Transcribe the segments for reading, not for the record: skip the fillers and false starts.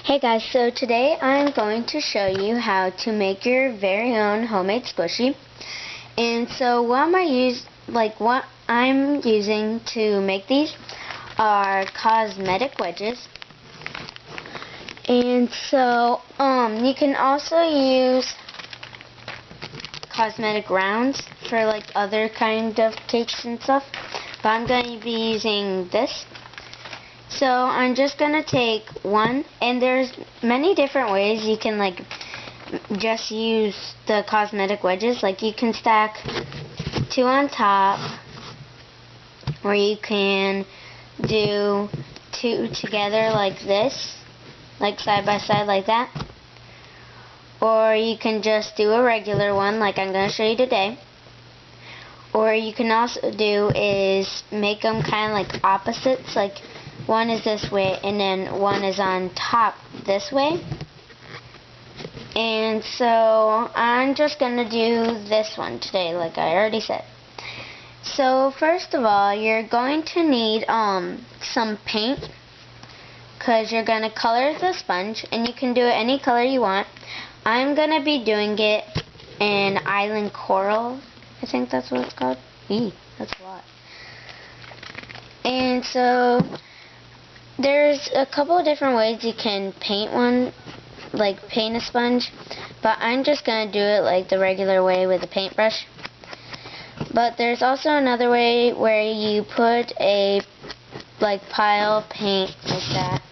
Hey guys, so today I'm going to show you how to make your very own homemade squishy. And so what I'm using to make these are cosmetic wedges. And so you can also use cosmetic rounds for like other kind of cakes and stuff. But I'm going to be using this. So I'm just going to take one, and there's many different ways you can like just use the cosmetic wedges. Like you can stack two on top, or you can do two together like this, like side by side like that. Or you can just do a regular one like I'm going to show you today. Or you can also do is make them kind of like opposites, like one is this way and then one is on top this way. And so I'm just going to do this one today like I already said. So first of all, you're going to need some paint, because you're going to color the sponge, and you can do it any color you want. I'm going to be doing it in Island Coral. I think that's what it's called. That's a lot. And so there's a couple of different ways you can paint one, like paint a sponge, but I'm just going to do it like the regular way with a paintbrush. But there's also another way where you put a like pile of paint like that.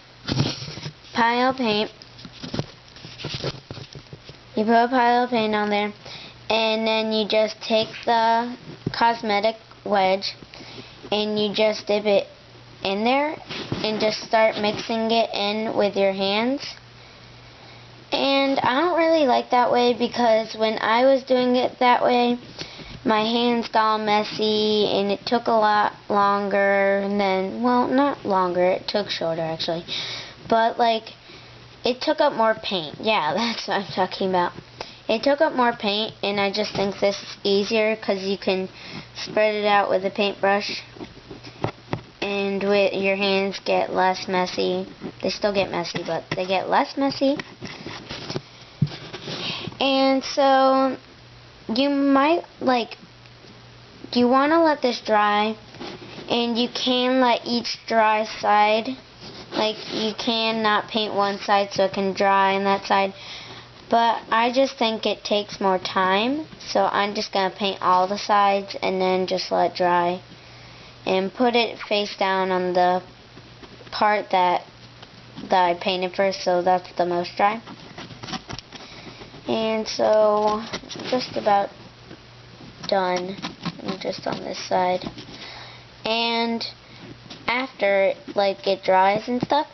Pile of paint. You put a pile of paint on there, and then you just take the cosmetic wedge and you just dip it in there and just start mixing it in with your hands. And I don't really like that way, because when I was doing it that way, my hands got all messy and it took a lot longer. And then, well, not longer, it took shorter actually, but like it took up more paint. Yeah, that's what I'm talking about. It took up more paint, and I just think this is easier because you can spread it out with a paintbrush, and with your hands get less messy. They still get messy, but they get less messy. And so you might you want to let this dry, and you can let each dry side, like you can not paint one side so it can dry on that side. But I just think it takes more time, so I'm just going to paint all the sides and then just let it dry. And put it face down on the part that I painted first, so that's the most dry. And so it's just about done, just on this side. And after like it dries and stuff,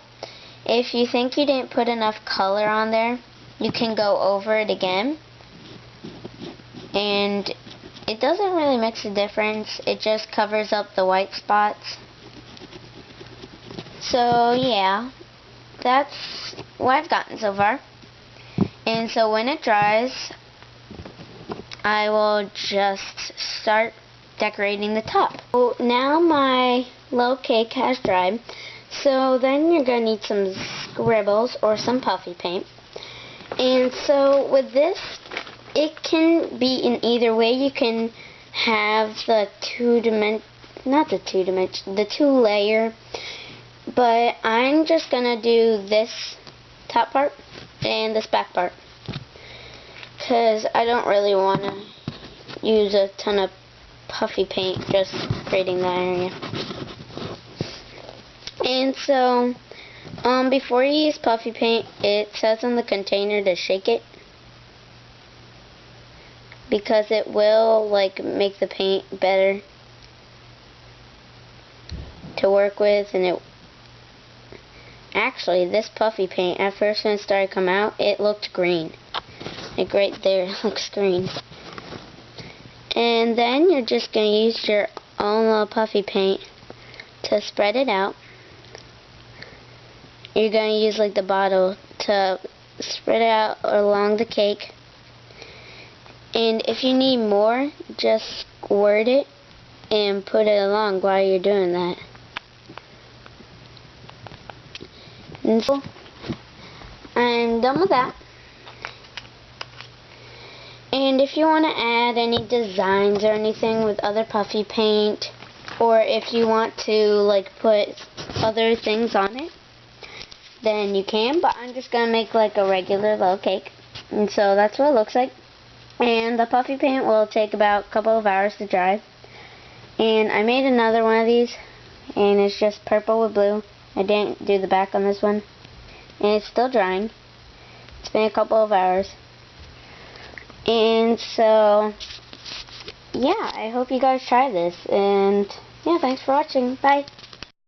if you think you didn't put enough color on there, you can go over it again, and it doesn't really make a difference. It just covers up the white spots. So yeah, that's what I've gotten so far. And so when it dries, I will just start decorating the top. So now my little cake has dried. So then you're going to need some scribbles or some puffy paint. And so with this, it can be in either way. You can have the two layer, but I'm just gonna do this top part and this back part, because I don't really want to use a ton of puffy paint just creating that area. And so before you use puffy paint, it says on the container to shake it, because it will like make the paint better to work with. And it actually, this puffy paint, at first when it started to come out, it looked green. Like right there, it looks green. And then you're just going to use your own little puffy paint to spread it out. You're going to use like the bottle to spread it out along the cake. And if you need more, just squirt it and put it along while you're doing that. And so I'm done with that. And if you want to add any designs or anything with other puffy paint, or if you want to like put other things on it, then you can, but I'm just going to make like a regular little cake. And so that's what it looks like. And the puffy paint will take about a couple of hours to dry. And I made another one of these, and it's just purple with blue. I didn't do the back on this one. And it's still drying. It's been a couple of hours. And so, yeah, I hope you guys try this. And yeah, thanks for watching. Bye.